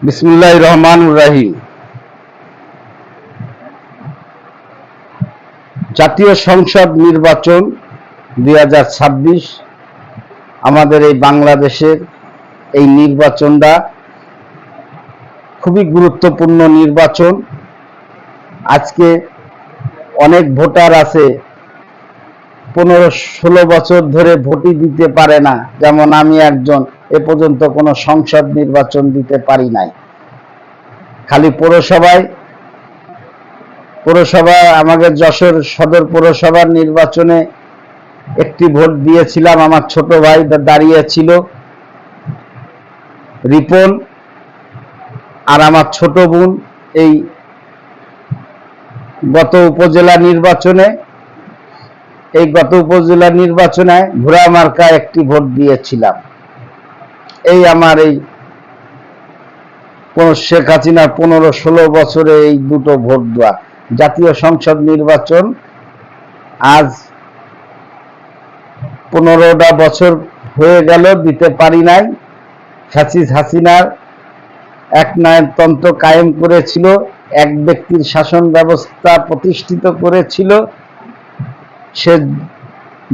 বিসমিল্লাহির রহমানির রহিম। জাতীয় সংসদ নির্বাচন 2026 আমাদের এই বাংলাদেশের এই নির্বাচনটা খুবই গুরুত্বপূর্ণ নির্বাচন। আজকে অনেক ভোটার আছে 15-16 বছর ধরে ভোটই দিতে পারে না, যেমন আমি একজন। এ পর্যন্ত কোনো সংসদ নির্বাচন দিতে পারি নাই। খালি পৌরসভা আমাদের যশোর সদর পৌরসভার নির্বাচনে একটি ভোট দিয়েছিলাম। আমার ছোট ভাই দাঁড়িয়েছিল, রিপন, আর আমার ছোট বোন। এই গত উপজেলা নির্বাচনে ঘোড়া মার্কা একটি ভোট দিয়েছিলাম। এই আমার এই শেখ হাসিনার 15-16 বছরে এই দুটো ভোট দেওয়া। জাতীয় সংসদ নির্বাচন আজ 15টা বছর হয়ে গেল, দিতে পারি নাই। হাসিনার একনায়কতন্ত্র কায়েম করেছিল, এক ব্যক্তির শাসন ব্যবস্থা প্রতিষ্ঠিত করেছিল। সে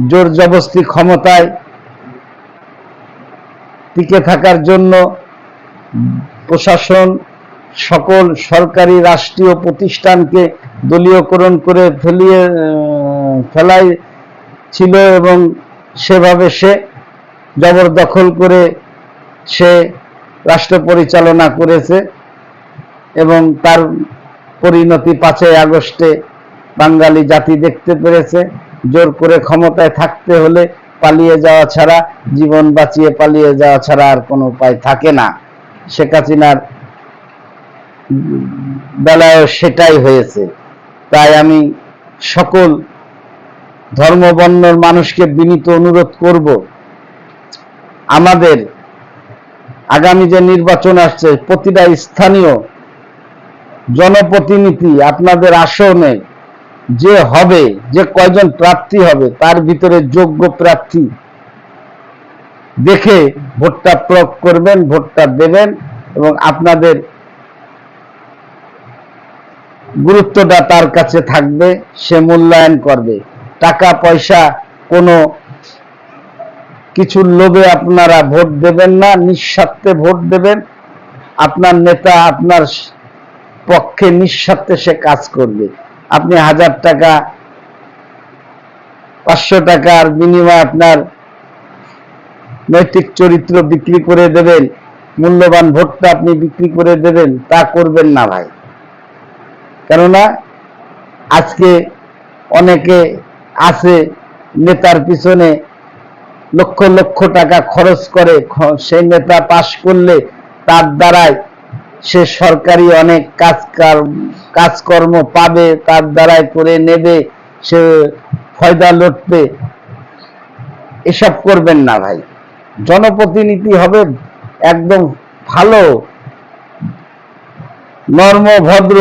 জোর জবরদস্তি ক্ষমতায় টিকে থাকার জন্য প্রশাসন, সকল সরকারি রাষ্ট্রীয় প্রতিষ্ঠানকে দলীয়করণ করে ফেলাই ছিল, এবং সেভাবে সে জবরদখল করে সে রাষ্ট্র পরিচালনা করেছে। এবং তার পরিণতি 5ই আগস্টে বাঙালি জাতি দেখতে পেরেছে। জোর করে ক্ষমতায় থাকতে হলে পালিয়ে যাওয়া ছাড়া, জীবন বাঁচিয়ে পালিয়ে যাওয়া ছাড়া আর কোনো উপায় থাকে না। শেখ হাসিনার বেলায় সেটাই হয়েছে। তাই আমি সকল ধর্মবর্ণের মানুষকে বিনীত অনুরোধ করব, আমাদের আগামী যে নির্বাচন আসছে, প্রতিটা স্থানীয় জনপ্রতিনিধি আপনাদের আসনে যে হবে, যে কয়জন প্রার্থী হবে, তার ভিতরে যোগ্য প্রার্থী দেখে ভোটটা প্রয়োগ করবেন, ভোটটা দেবেন, এবং আপনাদের গুরুত্বটা তার কাছে থাকবে, সে মূল্যায়ন করবে। টাকা পয়সা কোনো কিছুর লোভে আপনারা ভোট দেবেন না, নিঃস্বার্থে ভোট দেবেন। আপনার নেতা আপনার পক্ষে নিঃস্বার্থে সে কাজ করবে। আপনি 1000 টাকা 500 টাকার বিনিময়ে আপনার নৈতিক চরিত্র বিক্রি করে দেবেন, মূল্যবান ভোটটা আপনি বিক্রি করে দেবেন, তা করবেন না ভাই। কেননা আজকে অনেকে আছে নেতার পিছনে লক্ষ লক্ষ টাকা খরচ করে, সেই নেতা পাশ করলে তার দ্বারাই সে সরকারি অনেক কাজকর্ম পাবে, তার দ্বারাই করে নেবে, সে ফয়দা লুটবে। এসব করবেন না ভাই। জনপ্রতিনিধি হবে একদম ভালো, নর্ম, ভদ্র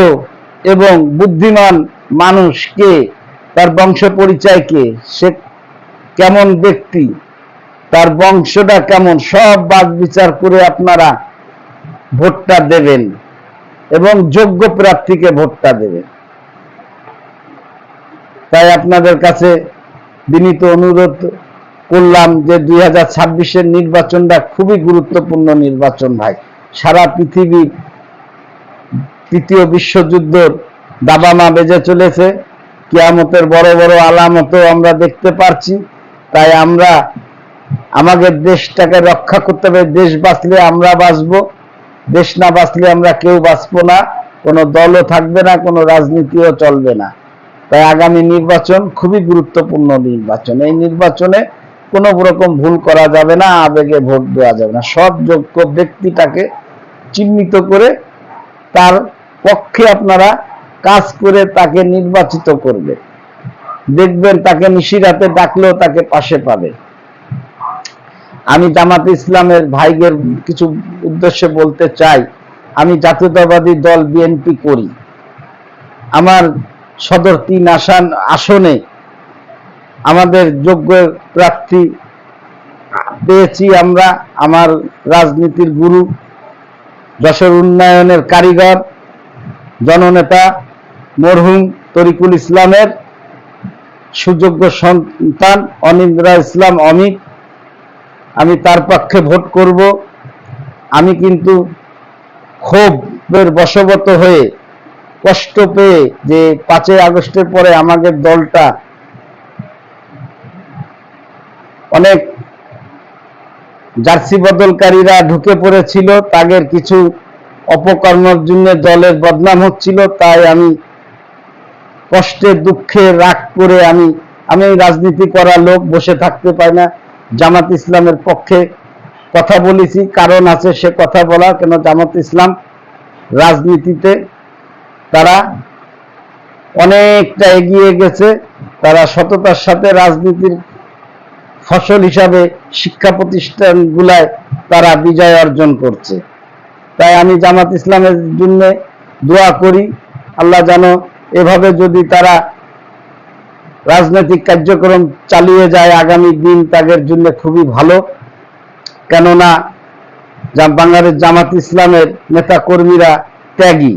এবং বুদ্ধিমান মানুষকে, তার বংশ পরিচয়কে, সে কেমন ব্যক্তি, তার বংশটা কেমন, সব বাদ বিচার করে আপনারা ভোটটা দেবেন, এবং যোগ্য প্রার্থীকে ভোটটা দেবেন। তাই আপনাদের কাছে বিনীত অনুরোধ করলাম যে 2026-এর নির্বাচনটা খুবই গুরুত্বপূর্ণ নির্বাচন ভাই। সারা পৃথিবীর তৃতীয় বিশ্বযুদ্ধের দাবামা বেজে চলেছে, কিয়ামতের বড় বড় আলামতও আমরা দেখতে পাচ্ছি। তাই আমরা আমাদের দেশটাকে রক্ষা করতে হবে। দেশ বাঁচলে আমরা বাঁচবো, দেশ না বাঁচলে আমরা কেউ বাঁচবো না। কোনো দলও থাকবে না, কোনো রাজনীতিও চলবে না। তাই আগামী নির্বাচন খুবই গুরুত্বপূর্ণ নির্বাচন। এই নির্বাচনে কোনো রকম ভুল করা যাবে না, আবেগে ভোট দেওয়া যাবে না। সৎ যোগ্য ব্যক্তিটাকে চিহ্নিত করে তার পক্ষে আপনারা কাজ করে তাকে নির্বাচিত করবে। দেখবেন তাকে নিশিরাতে ডাকলেও তাকে পাশে পাবে। আমি জামাত ইসলামের ভাইদের কিছু উদ্দেশ্যে বলতে চাই। আমি জাতীয়তাবাদী দল বিএনপি করি। আমার সদর 3 আসনে আমাদের যোগ্য প্রার্থী পেয়েছি আমরা। আমার রাজনীতির গুরু যশোর উন্নয়নের কারিগর জননেতা মরহুম তরিকুল ইসলামের সুযোগ্য সন্তান অনিন্দ্রা ইসলাম অমিত। আমি তার পক্ষে ভোট করব। আমি কিন্তু ক্ষোভের বশবর্ত হয়ে কষ্ট পেয়ে যে 5ই আগস্টের পরে আমাদের দলটা অনেক জার্সি বদলকারীরা ঢুকে পড়েছিল, তাদের কিছু অপকর্মের জন্য দলের বদনাম হচ্ছিল, তাই আমি কষ্টে দুঃখে রাগ করে আমি রাজনীতি করা লোক, বসে থাকতে পারি না। জামাত ইসলামের পক্ষে কথা বলেছি, কারণ আছে সে কথা বলার। কেন জামাত ইসলাম রাজনীতিতে তারা অনেকটা এগিয়ে গেছে। তারা সততার সাথে রাজনীতির ফসল হিসাবে শিক্ষা প্রতিষ্ঠানগুলায় তারা বিজয় অর্জন করছে। তাই আমি জামাত ইসলামের জন্য দোয়া করি, আল্লাহ যেন এভাবে যদি তারা রাজনৈতিক কার্যক্রম চালিয়ে যায় আগামী দিন তাদের জন্য খুবই ভালো। কেননা বাংলাদেশ জামাত ইসলামের নেতা কর্মীরা ত্যাগী,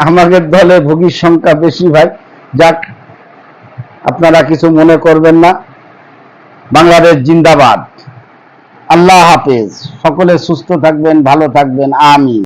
আমাদের দলে ভোগীর সংখ্যা বেশি ভাই। যাক, আপনারা কিছু মনে করবেন না। বাংলাদেশ জিন্দাবাদ। আল্লাহ হাফেজ। সকলে সুস্থ থাকবেন, ভালো থাকবেন। আমিন।